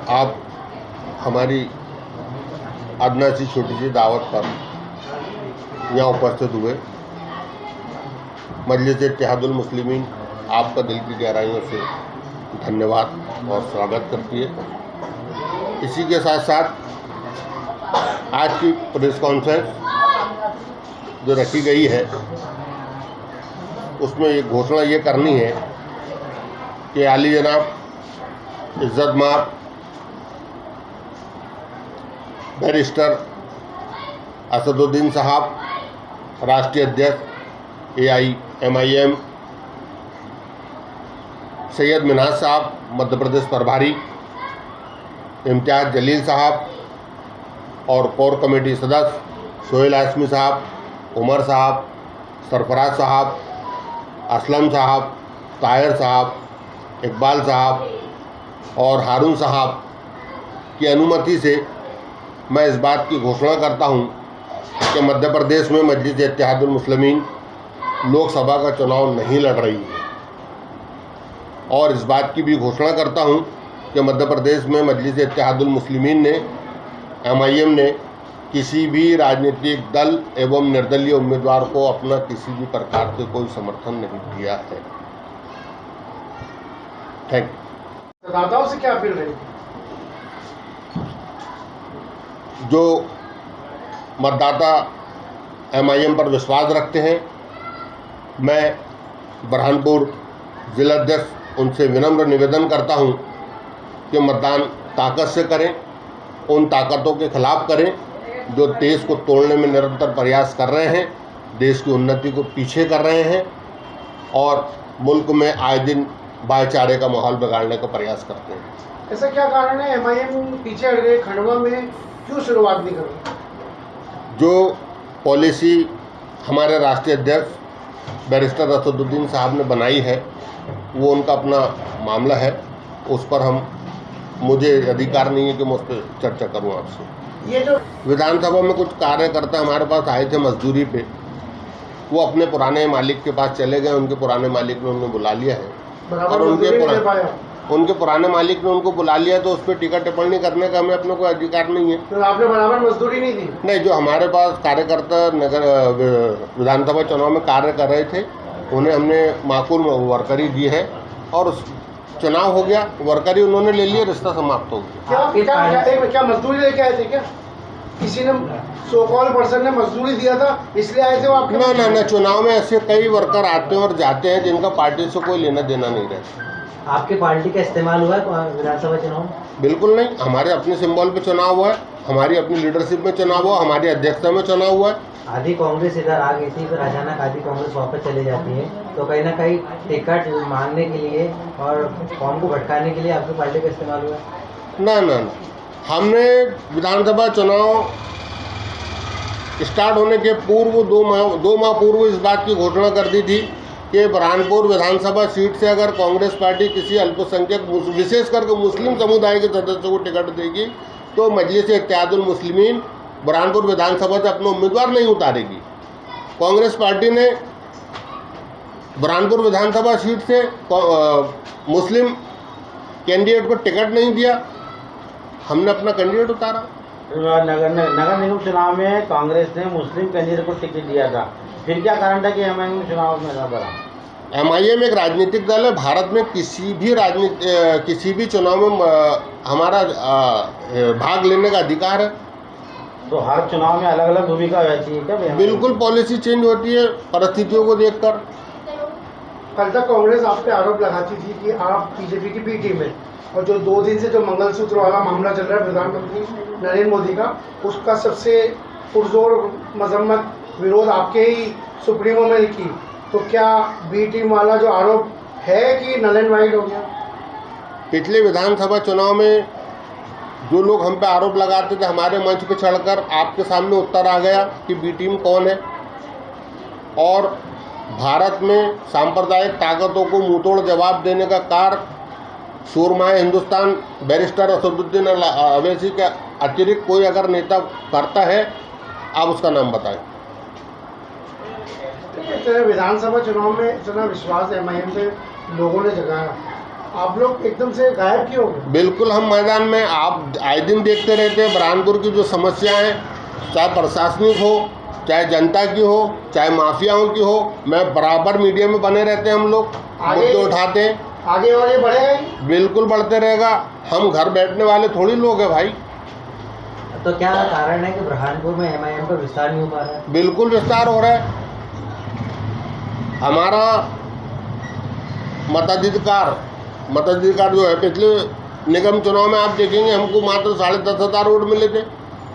आप हमारी अदना सी छोटी सी दावत पर यहाँ उपस्थित हुए। मजलिस इत्तेहादुल मुस्लिमीन आपका दिल की गहराइयों से धन्यवाद और स्वागत करती है। इसी के साथ साथ आज की प्रेस कॉन्फ्रेंस जो रखी गई है उसमें ये घोषणा ये करनी है कि आली जनाब इज़्ज़त माब बैरिस्टर असदुद्दीन साहब, राष्ट्रीय अध्यक्ष AIMIM, सैयद मिनाज साहब मध्य प्रदेश प्रभारी, इम्तियाज़ जलील साहब और कोर कमेटी सदस्य सोहेल हाशमी साहब, उमर साहब, सरफराज साहब, असलम साहब, ताहिर साहब, इकबाल साहब और हारून साहब की अनुमति से मैं इस बात की घोषणा करता हूं कि मध्य प्रदेश में मजलिस इत्तेहादुल मुस्लिमीन लोकसभा का चुनाव नहीं लड़ रही है। और इस बात की भी घोषणा करता हूं कि मध्य प्रदेश में मजलिस इत्तेहादुल मुस्लिमीन ने MIM ने किसी भी राजनीतिक दल एवं निर्दलीय उम्मीदवार को अपना किसी भी प्रकार से कोई समर्थन नहीं दिया है। Thank you. मतदाताओं से क्या अपील रही? जो मतदाता MIM पर विश्वास रखते हैं, मैं बुरहानपुर जिलाध्यक्ष उनसे विनम्र निवेदन करता हूं कि मतदान ताकत से करें, उन ताकतों के खिलाफ करें जो देश को तोड़ने में निरंतर प्रयास कर रहे हैं, देश की उन्नति को पीछे कर रहे हैं और मुल्क में आए दिन भाईचारे का माहौल बिगाड़ने का प्रयास करते हैं। ऐसा क्या कारण है MIM पीछे हट गए? खंडवा में क्यों शुरुआत नहीं कर रही? जो पॉलिसी हमारे राष्ट्रीय अध्यक्ष बैरिस्टर असदुद्दीन साहब ने बनाई है वो उनका अपना मामला है, उस पर मुझे अधिकार नहीं है कि मैं उस पर चर्चा करूं आपसे। ये जो विधानसभा में कुछ कार्यकर्ता हमारे पास आए थे मजदूरी पे, वो अपने पुराने मालिक के पास चले गए। उनके पुराने मालिक ने उन्हें बुला लिया है और उनके पुराने मालिक ने उनको बुला लिया, तो उस पर टीका टिप्पणी करने का हमें अपने कोई अधिकार नहीं है। तो आपने बराबर मजदूरी नहीं दी? नहीं, जो हमारे पास कार्यकर्ता विधानसभा चुनाव में कार्य कर रहे थे उन्हें हमने माकूल वर्करी दी है और चुनाव हो गया, वर्करी उन्होंने ले लिया, रिश्ता समाप्त हो गया। क्या मजदूरी लेके आए थे? क्या किसी ने सो कॉल पर्सन ने मजदूरी दिया था इसलिए आए थे वो आपके? ना, चुनाव में ऐसे कई वर्कर आते हैं और जाते हैं जिनका पार्टी से कोई लेना देना नहीं रहता। आपकी पार्टी का इस्तेमाल हुआ है विधानसभा चुनाव में? बिल्कुल नहीं, हमारे अपने सिंबल पे चुनाव हुआ है, हमारी अपनी लीडरशिप में चुनाव हुआ, हमारी अध्यक्षता में चुनाव हुआ है। आधी कांग्रेस इधर आ गई थी, फिर अचानक आधी कांग्रेस वापस चली जाती है, तो कहीं ना कहीं टिकट मांगने के लिए और कौन को भटकाने के लिए आपकी पार्टी का इस्तेमाल हुआ है? ना, हमने विधानसभा चुनाव स्टार्ट होने के पूर्व दो माह पूर्व इस बात की घोषणा कर दी थी कि बुरहानपुर विधानसभा सीट से अगर कांग्रेस पार्टी किसी अल्पसंख्यक विशेष करके मुस्लिम समुदाय के सदस्यों को टिकट देगी तो मजलिस इत्तेहादुल मुस्लिमीन बुरहानपुर विधानसभा से अपना उम्मीदवार नहीं उतारेगी। कांग्रेस पार्टी ने बुरहानपुर विधानसभा सीट से मुस्लिम कैंडिडेट को टिकट नहीं दिया, हमने अपना कैंडिडेट उतारा। नगर निगम चुनाव में कांग्रेस ने मुस्लिम कैंडिडेट को टिकट दिया था, फिर क्या कारण था कि MIM चुनाव में ना बढ़ा? MIM एक राजनीतिक दल है। भारत में किसी भी चुनाव में हमारा भाग लेने का अधिकार है। तो हर चुनाव में अलग अलग भूमिका रहती है क्या? बिल्कुल, पॉलिसी चेंज होती है परिस्थितियों को देखकर। कल तक कांग्रेस आप पे आरोप लगाती थी कि आप BJP की बी टीम है, और जो 2 दिन से जो मंगलसूत्र वाला मामला चल रहा है प्रधानमंत्री नरेंद्र मोदी का, उसका सबसे पुरजोर मजम्मत विरोध आपके ही सुप्रीमो में की। तो क्या बी टीम वाला जो आरोप है कि नल एंड वाइड हो गया? पिछले विधानसभा चुनाव में जो लोग हम पे आरोप लगाते थे, हमारे मंच पे चढ़कर आपके सामने उत्तर आ गया कि बी टीम कौन है। और भारत में सांप्रदायिक ताकतों को मुंहतोड़ जवाब देने का कार्य सूरमाए हिंदुस्तान बैरिस्टर असदुद्दीन अवैसी के अतिरिक्त कोई अगर नेता करता है, आप उसका नाम बताएं। इस तरह विधानसभा चुनाव में इतना विश्वास MIM पे लोगों ने जगाया, आप लोग एकदम से गायब क्यों हो गए? बिल्कुल हम मैदान में, आप आए दिन देखते रहते हैं बुरहानपुर की जो समस्याएं हैं, चाहे प्रशासनिक हो, चाहे जनता की हो, चाहे माफियाओं की हो, मैं बराबर मीडिया में बने रहते हैं। हम लोग मुद्दे उठाते हैं, आगे और ये बढ़ेगा ही? बिल्कुल बढ़ते रहेगा। हम घर बैठने वाले थोड़ी लोग हैं भाई। तो क्या कारण है कि बुरहानपुर में MIM का विस्तार नहीं हो पा रहा है? बिल्कुल विस्तार हो रहा है। हमारा मताधिकार जो है, पिछले निगम चुनाव में आप देखेंगे हमको मात्र 10,500 वोट मिले थे।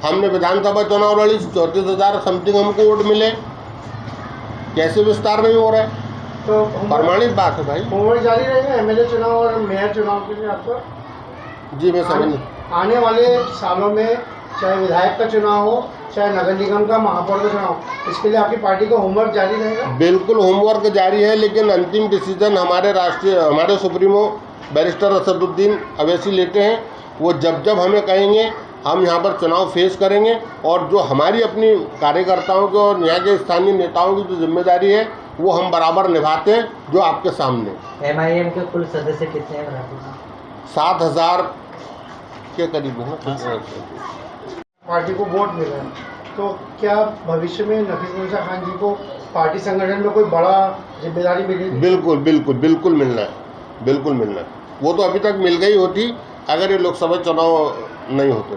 हमने विधानसभा चुनाव लड़ी, 34,000 समथिंग हमको वोट मिले। कैसे विस्तार नहीं हो रहा है? तो प्रमाणित बात है भाई। होमवर्क जारी रहेगा MLA चुनाव और मेयर चुनाव के लिए आपका? जी मैं समझ, आने वाले सालों में चाहे विधायक का चुनाव हो, चाहे नगर निगम का, महापौर का चुनाव, इसके लिए आपकी पार्टी का होमवर्क जारी रहेगा? बिल्कुल होमवर्क जारी है, लेकिन अंतिम डिसीजन हमारे सुप्रीमो बैरिस्टर असदुद्दीन अवैसी लेते हैं। वो जब हमें कहेंगे हम यहाँ पर चुनाव फेस करेंगे, और जो हमारी अपनी कार्यकर्ताओं की और यहाँ के स्थानीय नेताओं की जो जिम्मेदारी है वो हम बराबर निभाते हैं, जो आपके सामने। MIM के कुल सदस्य कितने हैं बुरहानपुर में? 7,000 के करीब है। पार्टी को वोट मिला है, तो क्या भविष्य में नफीस मुंशा खान जी को पार्टी संगठन में कोई बड़ा जिम्मेदारी मिलेगी? बिल्कुल मिलना है, बिल्कुल मिलना है। वो तो अभी तक मिल गई होती अगर ये लोकसभा चुनाव नहीं होते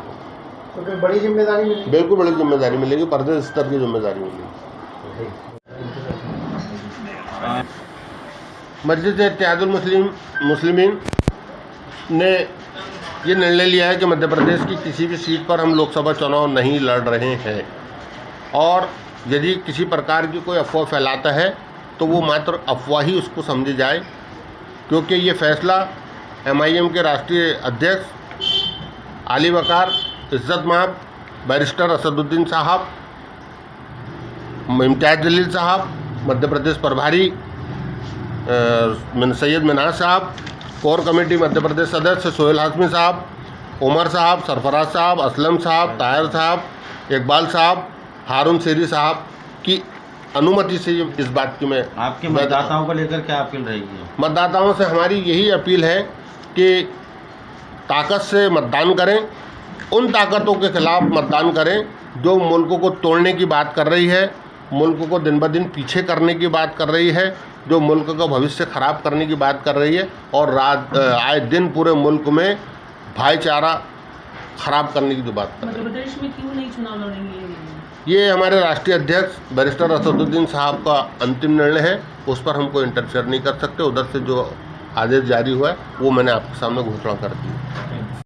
तो कोई बड़ी जिम्मेदारी मिलेगी? बिल्कुल बड़ी जिम्मेदारी मिलेगी, प्रदेश स्तर की जिम्मेदारी मिलेगी। मस्जिद इत्तेहादुल मुस्लिमीन ने ये निर्णय लिया है कि मध्य प्रदेश की किसी भी सीट पर हम लोकसभा चुनाव नहीं लड़ रहे हैं, और यदि किसी प्रकार की कोई अफवाह फैलाता है तो वो मात्र अफवाह ही उसको समझी जाए, क्योंकि ये फैसला MIM के राष्ट्रीय अध्यक्ष आली वकार, इज़्ज़त माब, बैरिस्टर असदुद्दीन साहब, इम्तियाज़ जलील साहब, मध्य प्रदेश प्रभारी सैयद मिनाज साहब, कोर कमेटी मध्य प्रदेश सदस्य सोहेल हाशमी साहब, उमर साहब, सरफराज साहब, असलम साहब, ताहिर साहब, इकबाल साहब, हारून शेरी साहब की अनुमति से इस बात की मैं आपके मतदाताओं को लेकर क्या अपील रहेगी? मतदाताओं से हमारी यही अपील है कि ताकत से मतदान करें, उन ताकतों के खिलाफ मतदान करें जो मुल्क को तोड़ने की बात कर रही है, मुल्क को दिन ब दिन पीछे करने की बात कर रही है, जो मुल्क का भविष्य ख़राब करने की बात कर रही है, और आए दिन पूरे मुल्क में भाईचारा ख़राब करने की जो बात कर रही है। मध्य प्रदेश में क्यों नहीं चुनाव लड़ेंगे? ये हमारे राष्ट्रीय अध्यक्ष बैरिस्टर असदुद्दीन साहब का अंतिम निर्णय है, उस पर हम कोई इंटरफेयर नहीं कर सकते। उधर से जो आदेश जारी हुआ है वो मैंने आपके सामने घोषणा कर दी।